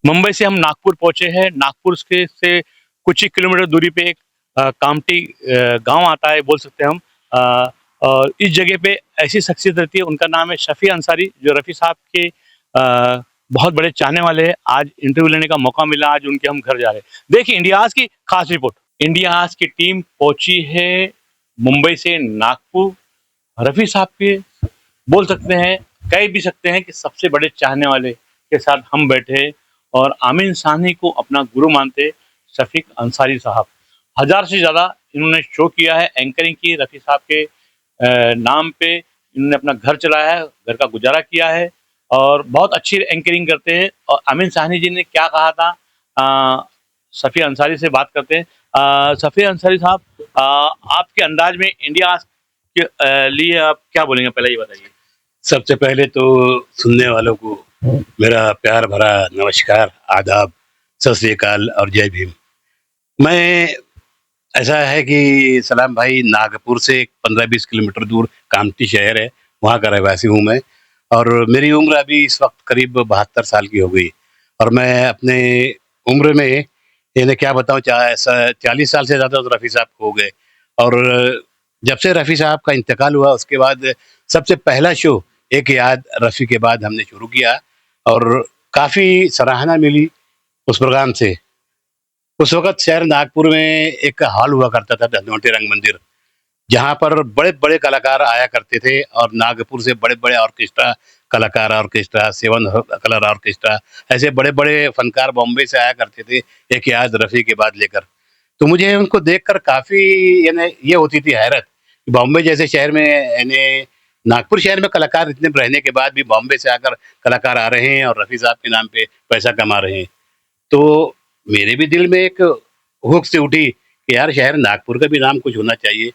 मुंबई से हम नागपुर पहुंचे हैं। नागपुर से कुछ ही किलोमीटर दूरी पे एक कामठी गांव आता है, बोल सकते हैं हम। और इस जगह पे ऐसी शख्सियत रहती है, उनका नाम है शफी अंसारी, जो रफ़ी साहब के बहुत बड़े चाहने वाले हैं। आज इंटरव्यू लेने का मौका मिला, आज उनके हम घर जा रहे हैं। देखिए इंडियाज़ की खास रिपोर्ट। इंडियाज़ की टीम पहुंची है मुंबई से नागपुर। रफ़ी साहब के, बोल सकते हैं, कह भी सकते हैं कि सबसे बड़े चाहने वाले के साथ हम बैठे और आमीन साहनी को अपना गुरु मानते शफीक अंसारी साहब। 1000 से ज़्यादा इन्होंने शो किया है, एंकरिंग की रफ़ी साहब के नाम पे। इन्होंने अपना घर चलाया है, घर का गुजारा किया है और बहुत अच्छी एंकरिंग करते हैं। और आमीन साहनी जी ने क्या कहा था, शफी अंसारी से बात करते हैं। शफी अंसारी साहब, आपके अंदाज में इंडिया के लिए आप क्या बोलेंगे, पहले ये बताइए। सबसे पहले तो सुनने वालों को मेरा प्यार भरा नमस्कार, आदाब, सत श्री अकाल और जय भीम। मैं ऐसा है कि सलाम भाई, नागपुर से 15-20 किलोमीटर दूर कामठी शहर है, वहाँ का रहवासी हूँ मैं। और मेरी उम्र अभी इस वक्त करीब 72 साल की हो गई। और मैं अपने उम्र में, इन्हें क्या बताऊँ, 40 साल से ज़्यादा तो रफ़ी साहब हो गए। और जब से रफ़ी साहब का इंतकाल हुआ उसके बाद सबसे पहला शो एक याद रफ़ी के बाद हमने शुरू किया और काफ़ी सराहना मिली उस प्रोग्राम से। उस वक़्त शहर नागपुर में एक हॉल हुआ करता था, धनवंतरी रंग मंदिर, जहाँ पर बड़े-बड़े कलाकार आया करते थे और नागपुर से बड़े-बड़े ऑर्केस्ट्रा कलाकार, ऑर्केस्ट्रा, सेवन कलर ऑर्केस्ट्रा, ऐसे बड़े-बड़े फनकार बॉम्बे से आया करते थे, एक याद रफ़ी के बाद लेकर। तो मुझे उनको देखकर काफ़ी, यानी ये होती थी हैरत कि बॉम्बे जैसे शहर में, यानी नागपुर शहर में कलाकार इतने रहने के बाद भी बॉम्बे से आकर कलाकार आ रहे हैं और रफ़ी साहब के नाम पे पैसा कमा रहे हैं। तो मेरे भी दिल में एक हुक से उठी कि यार शहर नागपुर का भी नाम कुछ होना चाहिए।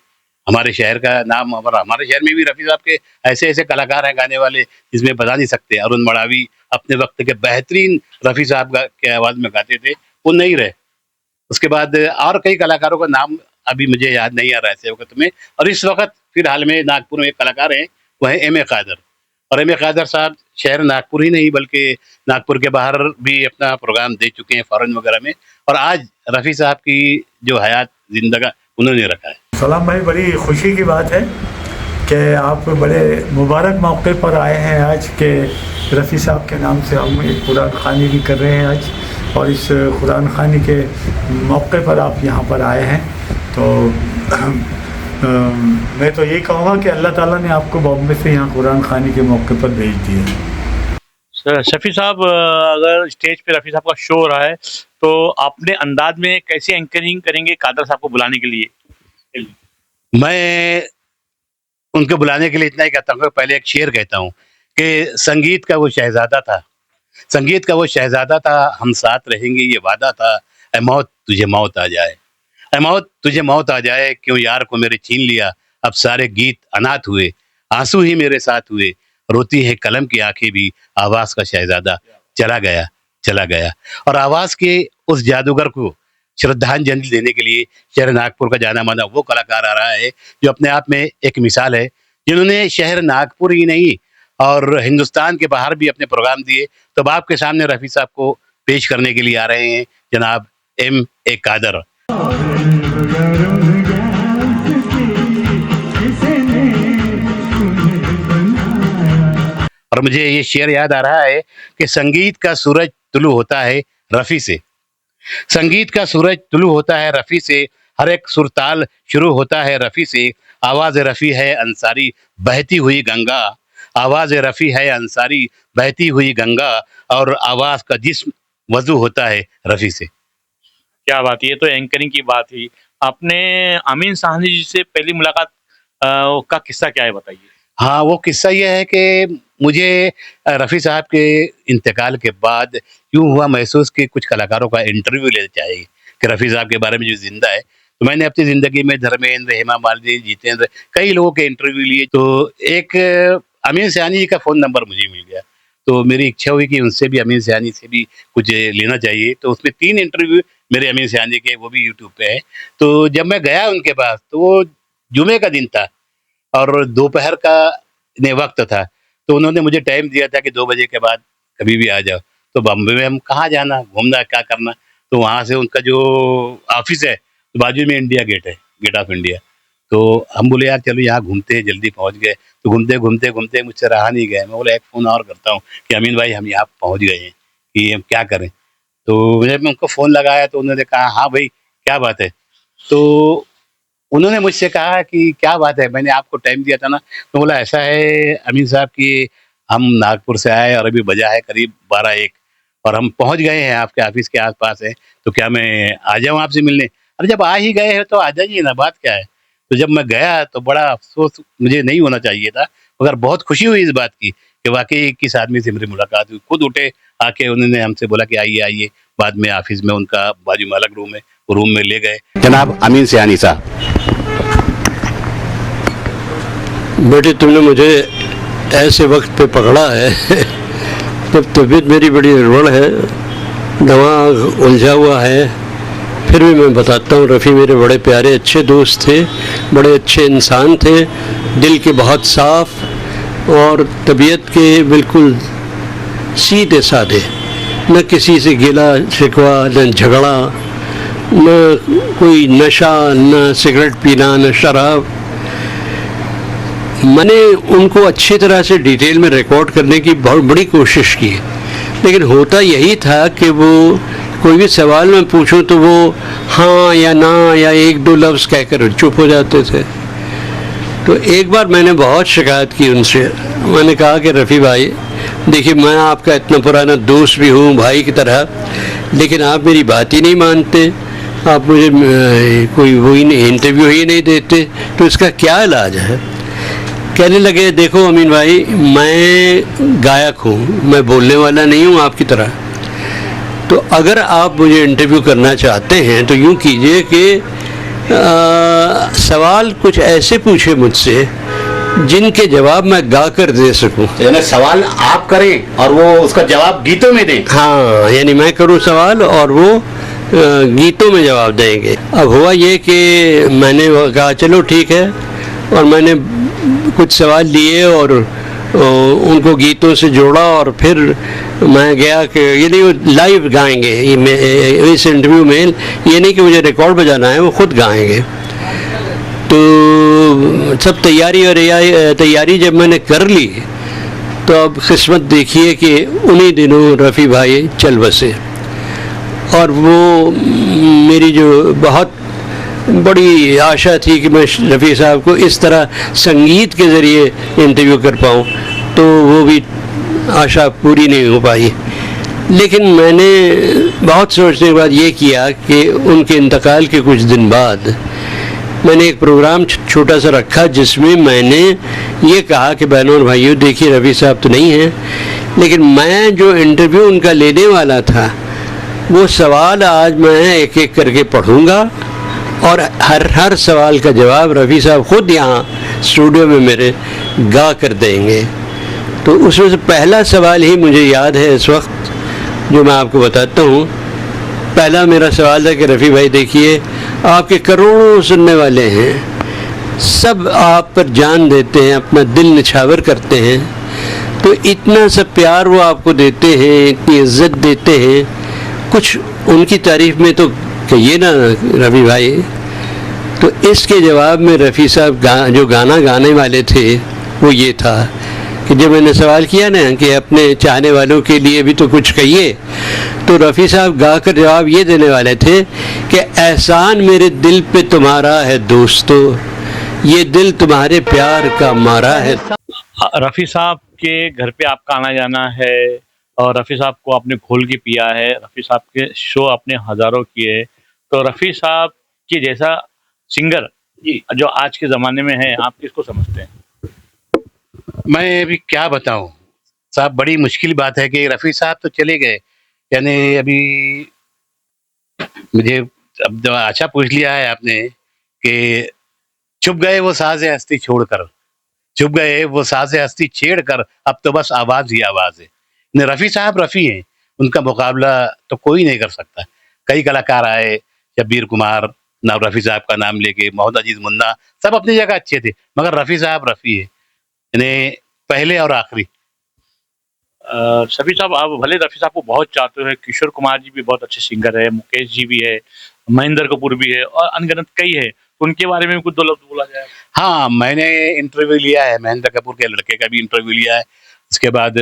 हमारे शहर का नाम, और हमारे शहर में भी रफ़ी साहब के ऐसे-ऐसे कलाकार हैं गाने वाले, जिसमें बता नहीं सकते। अरुण मडावी अपने वक़्त के बेहतरीन रफ़ी साहब गा के आवाज़ में गाते थे, वो नहीं रहे। उसके बाद और कई कलाकारों का नाम अभी मुझे याद नहीं आ रहा है ऐसे वक़्त में। और इस वक़्त फिलहाल में नागपुर में एक कलाकार हैं, वो हैं एम ए क़ादर। और एम ए क़ादर साहब शहर नागपुर ही नहीं बल्कि नागपुर के बाहर भी अपना प्रोग्राम दे चुके हैं, फ़ॉरेन वगैरह में। और आज रफ़ी साहब की जो हयात ज़िंदगा उन्होंने रखा है। सलाम भाई, बड़ी खुशी की बात है कि आप बड़े मुबारक मौके पर आए हैं आज के रफ़ी साहब के नाम से हम एक कुरान ख़वानी भी कर रहे हैं आज। और इस कुरान ख़वानी के मौके पर आप यहाँ पर आए हैं, तो मैं तो यही कहूँगा कि अल्लाह ताला ने आपको बॉम्बे से यहाँ कुरान ख़वानी के मौके पर भेज दिया। शफी साहब, अगर स्टेज पे रफ़ी साहब का शो हो रहा है तो अपने अंदाज में कैसी एंकरिंग करेंगे कादर साहब को बुलाने के लिए? मैं उनको बुलाने के लिए इतना ही कहता हूँ, पहले एक शेर कहता हूँ कि संगीत का वो शहज़ादा था, संगीत का वो शहज़ादा था, हम साथ रहेंगे ये वादा था, ऐ मौत तुझे मौत आ जाए, ऐ मौत तुझे मौत आ जाए, क्यों यार को मेरे छीन लिया, अब सारे गीत अनाथ हुए, आंसू ही मेरे साथ हुए, रोती है कलम की आंखें भी, आवाज़ का शहज़ादा चला गया, चला गया। और आवाज़ के उस जादूगर को श्रद्धांजलि देने के लिए शहर नागपुर का जाना-माना वो कलाकार आ रहा है, जो अपने आप में एक मिसाल है, जिन्होंने शहर नागपुर ही नहीं और हिंदुस्तान के बाहर भी अपने प्रोग्राम दिए। तो अब आपके सामने रफ़ी साहब को पेश करने के लिए आ रहे हैं जनाब एम ए क़ादर। और मुझे ये शेर याद आ रहा है कि संगीत का सूरज तुलू होता है रफ़ी से, संगीत का सूरज तुलू होता है रफ़ी से, हर एक सुरताल शुरू होता है रफ़ी से, आवाज़ रफ़ी है अंसारी बहती हुई गंगा, आवाज़ रफ़ी है अंसारी बहती हुई गंगा, और आवाज़ का जिस्म वज़ू होता है रफ़ी से। क्या बात है! ये तो एंकरिंग की बात हुई। आपने आमीन साहनी जी से पहली मुलाकात का किस्सा क्या है, बताइए? हाँ, वो किस्सा ये है कि मुझे रफ़ी साहब के इंतकाल के बाद यूँ हुआ महसूस कि कुछ कलाकारों का इंटरव्यू लेना चाहिए कि रफ़ी साहब के बारे में जो ज़िंदा है। तो मैंने अपनी ज़िंदगी में धर्मेंद्र, हेमा मालिनी, जितेंद्र, कई लोगों के इंटरव्यू लिए। तो एक अमीन सयानी जी का फ़ोन नंबर मुझे मिल गया। तो मेरी इच्छा हुई कि उनसे भी, अमीन सयानी से भी कुछ लेना चाहिए। तो उसमें 3 इंटरव्यू मेरे अमीन सयानी के, वो भी यूट्यूब पे है। तो जब मैं गया उनके पास, तो वो जुमे का दिन था और दोपहर का ने वक़्त था, तो उन्होंने मुझे टाइम दिया था कि 2 बजे के बाद कभी भी आ जाओ। तो बम्बे में हम कहाँ जाना, घूमना, क्या करना। तो वहाँ से उनका जो ऑफिस है तो बाजू में इंडिया गेट है, गेट ऑफ इंडिया। तो हम बोले यार चलो यहाँ घूमते हैं, जल्दी पहुँच गए। तो घूमते घूमते घूमते मुझसे रहा नहीं गया। मैं बोला एक फ़ोन और करता हूँ कि अमीन भाई हम यहाँ पहुँच गए हैं, कि हम क्या करें। तो जब मैं उनको फ़ोन लगाया तो उन्होंने कहा हाँ भाई क्या बात है। तो उन्होंने मुझसे कहा कि क्या बात है, मैंने आपको टाइम दिया था ना। तो बोला ऐसा है अमीन साहब कि हम नागपुर से आए और अभी बजा है करीब 12-1 और हम पहुंच गए हैं, आपके ऑफिस के आसपास है। तो क्या मैं आ जाऊं आपसे मिलने? अरे जब आ ही गए हैं तो आ जाइए ना, बात क्या है। तो जब मैं गया तो बड़ा अफसोस, मुझे नहीं होना चाहिए था, मगर बहुत खुशी हुई इस बात की कि वाकई किस आदमी से मेरी मुलाकात हुई। खुद उठे आके उन्होंने हमसे बोला कि आइए आइए। बाद में ऑफिस में उनका बाजू में अलग रूम है, वो रूम में ले गए। जनाब अमीन सियानी साहब। बेटे तुमने मुझे ऐसे वक्त पे पकड़ा है जब तबीयत मेरी बड़ी गड़बड़ है, दिमाग उलझा हुआ है। फिर भी मैं बताता हूँ, रफ़ी मेरे बड़े प्यारे अच्छे दोस्त थे, बड़े अच्छे इंसान थे, दिल के बहुत साफ और तबीयत के बिल्कुल सीधे साधे। न किसी से गिला शिकवा, न झगड़ा, न कोई नशा, न सिगरेट पीना, न शराब। मैंने उनको अच्छी तरह से डिटेल में रिकॉर्ड करने की बहुत बड़ी कोशिश की, लेकिन होता यही था कि वो कोई भी सवाल मैं पूछूं तो वो हाँ या ना या एक दो लफ्ज़ कहकर चुप हो जाते थे। तो एक बार मैंने बहुत शिकायत की उनसे। मैंने कहा कि रफ़ी भाई देखिए, मैं आपका इतना पुराना दोस्त भी हूँ, भाई की तरह, लेकिन आप मेरी बात ही नहीं मानते, आप मुझे कोई वही नहीं, इंटरव्यू ही नहीं देते, तो इसका क्या इलाज है। कहने लगे देखो अमीन भाई, मैं गायक हूँ, मैं बोलने वाला नहीं हूँ आपकी तरह। तो अगर आप मुझे इंटरव्यू करना चाहते हैं तो यूँ कीजिए कि सवाल कुछ ऐसे पूछे मुझसे जिनके जवाब मैं गा कर दे सकूं। यानी सवाल आप करें और वो उसका जवाब गीतों में दें। हाँ, यानी मैं करूं सवाल और वो गीतों में जवाब देंगे। अब हुआ ये कि मैंने कहा चलो ठीक है, और मैंने कुछ सवाल लिए और उनको गीतों से जोड़ा, और फिर मैं गया कि ये नहीं, वो लाइव गाएंगे इस इंटरव्यू में, ये नहीं कि मुझे रिकॉर्ड बजाना है, वो खुद गाएंगे। तो सब तैयारी जब मैंने कर ली तो अब किस्मत देखिए कि उन्हीं दिनों रफ़ी भाई चल बसे। और वो मेरी जो बहुत बड़ी आशा थी कि मैं रफ़ी साहब को इस तरह संगीत के ज़रिए इंटरव्यू कर पाऊँ, तो वो भी आशा पूरी नहीं हो पाई। लेकिन मैंने बहुत सोचने के बाद ये किया कि उनके इंतकाल के कुछ दिन बाद मैंने एक प्रोग्राम छोटा सा रखा, जिसमें मैंने ये कहा कि बहनों और भाइयों देखिए, रफ़ी साहब तो नहीं हैं, लेकिन मैं जो इंटरव्यू उनका लेने वाला था वो सवाल आज मैं एक एक करके पढ़ूंगा, और हर सवाल का जवाब रफ़ी साहब खुद यहाँ स्टूडियो में मेरे गा कर देंगे। तो उसमें से पहला सवाल ही मुझे याद है इस वक्त, जो मैं आपको बताता हूँ। पहला मेरा सवाल था कि रफ़ी भाई देखिए, आपके करोड़ों सुनने वाले हैं, सब आप पर जान देते हैं, अपना दिल निछावर करते हैं, तो इतना सब प्यार वो आपको देते हैं, इतनी इज्जत देते हैं, कुछ उनकी तारीफ़ में तो कहिए ना रफ़ी भाई। तो इसके जवाब में रफ़ी साहब जो गाना गाने वाले थे वो ये था कि जब मैंने सवाल किया ना कि अपने चाहने वालों के लिए भी तो कुछ कहिए, तो रफ़ी साहब गाकर जवाब ये देने वाले थे कि एहसान मेरे दिल पे तुम्हारा है दोस्तों, ये दिल तुम्हारे प्यार का मारा है। रफ़ी साहब के घर पे आपका आना जाना है, और रफ़ी साहब को आपने घोल के पिया है, रफ़ी साहब के शो आपने हज़ारों किए, तो रफ़ी साहब की जैसा सिंगर जो आज के ज़माने में है, आप किसको समझते हैं? मैं अभी क्या बताऊं साहब, बड़ी मुश्किल बात है कि रफ़ी साहब तो चले गए। यानी अभी मुझे अब तो अच्छा पूछ लिया है आपने कि चुप गए वो साज़े हस्ती छोड़कर, चुप गए वो साज़े हस्ती छेड़ कर, अब तो बस आवाज़ ही आवाज़ है। न रफ़ी साहब रफ़ी हैं, उनका मुकाबला तो कोई नहीं कर सकता। कई कलाकार आए, शब्बीर कुमार, ना रफ़ी साहब का नाम लेके, मोहम्मद अजीज़ मुन्ना, सब अपनी जगह अच्छे थे, मगर रफ़ी साहब रफ़ी है, यानी पहले और आखिरी। शफी साहब, आप भले रफ़ी साहब को बहुत चाहते हैं, किशोर कुमार जी भी बहुत अच्छे सिंगर है, मुकेश जी भी है, महेंद्र कपूर भी है और अनगिनत कई है, तो उनके बारे में भी कुछ 2 लफ्ज़ बोला जाए? हाँ, मैंने इंटरव्यू लिया है, महेंद्र कपूर के लड़के का भी इंटरव्यू लिया है। उसके बाद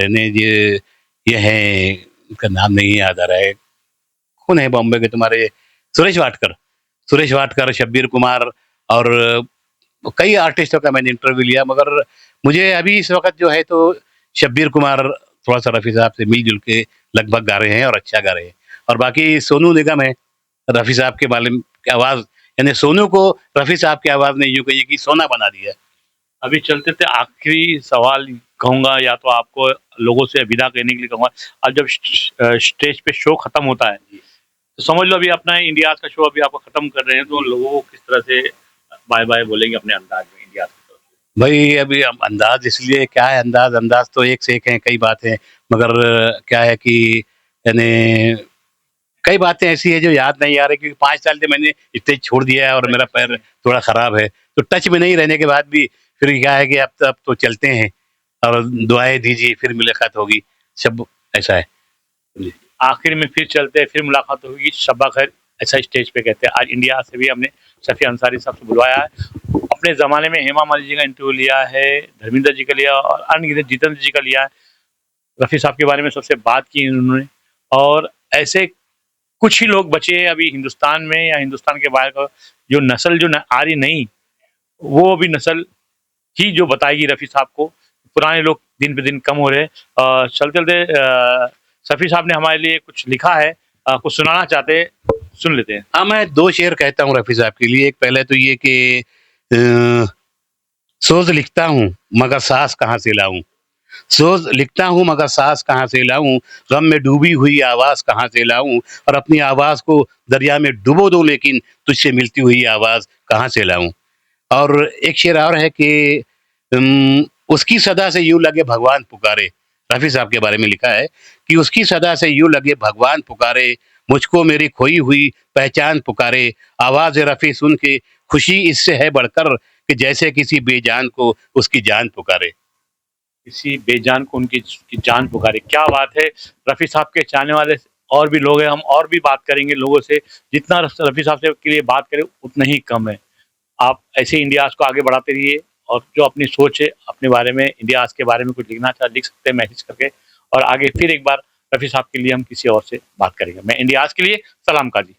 ने ये हैं, उनका नाम नहीं याद आ रहा है, कौन है बॉम्बे के तुम्हारे, सुरेश वाडकर। सुरेश वाडकर, शब्बीर कुमार और कई आर्टिस्टों का मैंने इंटरव्यू लिया, मगर मुझे अभी इस वक़्त जो है तो शब्बीर कुमार थोड़ा-सा रफ़ी साहब से मिल-जुल के लगभग गा रहे हैं और अच्छा गा रहे हैं। और बाकी सोनू निगम है, रफ़ी साहब के बारे में की आवाज़, यानी सोनू को रफ़ी साहब की आवाज़ ने यूँ कहिए कि सोना बना दिया है। अभी चलते-चलते आखिरी सवाल कहूँगा, या तो आपको लोगों से विदा कहने के लिए कहूँगा। अब जब स्टेज पे शो खत्म होता है, तो समझ लो अभी अपना इंडियाज़ का शो अभी आप खत्म कर रहे हैं, तो लोगों को किस तरह से बाय-बाय बोलेंगे अपने अंदाज़ में इंडियाज़ की तरफ से? भई अभी हम अंदाज़ इसलिए क्या है, अंदाज़ तो एक से एक हैं, कई बातें हैं, मगर क्या है कि यानी कई बातें ऐसी हैं जो याद नहीं आ रही, क्योंकि 5 साल से मैंने स्टेज छोड़ दिया है और मेरा पैर थोड़ा खराब है। तो टच में नहीं रहने के बाद भी फिर क्या है कि अब तो चलते हैं और दुआएँ दीजिए, फिर मुलाकात होगी, सब ऐसा है। जी। आखिर में फिर चलते हैं, फिर मुलाकात होगी, शब्बा खैर, ऐसा स्टेज पे कहते हैं। आज इंडिया से भी हमने शफी अंसारी साहब से बुलवाया है। अपने ज़माने में हेमा मालिनी जी का इंटरव्यू लिया है, धर्मेंद्र जी का लिया और अनगिनत जितेंद्र जी का लिया है। रफ़ी साहब के बारे में सबसे बात की उन्होंने, और ऐसे कुछ ही लोग बचे हैं अभी हिंदुस्तान में या हिंदुस्तान के बाहर का, जो नस्ल जो आ रही नई, वो भी नस्ल ही जो बताएगी रफ़ी साहब को। पुराने लोग दिन पे दिन कम हो रहे हैं। चलते-चलते शफी साहब ने हमारे लिए कुछ लिखा है, कुछ सुनाना चाहते हैं, सुन लेते हैं। हाँ, मैं 2 शेर कहता हूँ रफ़ी साहब के लिए। एक पहले तो ये कि सोज़ लिखता हूँ मगर साँस कहाँ से लाऊँ? सोज़ लिखता हूँ मगर साँस कहाँ से लाऊँ? गम में डूबी हुई आवाज़ कहाँ से लाऊँ? और अपनी आवाज़ को दरिया में डुबो दूँ, लेकिन तुझसे मिलती हुई आवाज़ कहाँ से लाऊँ? और एक शेर और है कि उसकी सदा से यूँ लगे भगवान पुकारे। रफ़ी साहब के बारे में लिखा है कि उसकी सदा से यूँ लगे भगवान पुकारे, मुझको मेरी खोई हुई पहचान पुकारे। आवाज़ रफ़ी सुन के खुशी इससे है बढ़कर कि जैसे किसी बेजान को उसकी जान पुकारे। किसी बेजान को उनकी की जान पुकारे। क्या बात है! रफ़ी साहब के चाहने वाले और भी लोग हैं, हम और भी बात करेंगे लोगों से। जितना रफ़ी साहब से के लिए बात करें उतना ही कम है। आप ऐसे इंडियाज़ को आगे बढ़ाते रहिए, और जो अपनी सोच है अपने बारे में, इंडियाज़ के बारे में कुछ लिखना चाहे लिख सकते हैं मैसेज करके, और आगे फिर एक बार रफ़ी साहब के लिए हम किसी और से बात करेंगे। मैं इंडियाज़ के लिए सलाम काजी।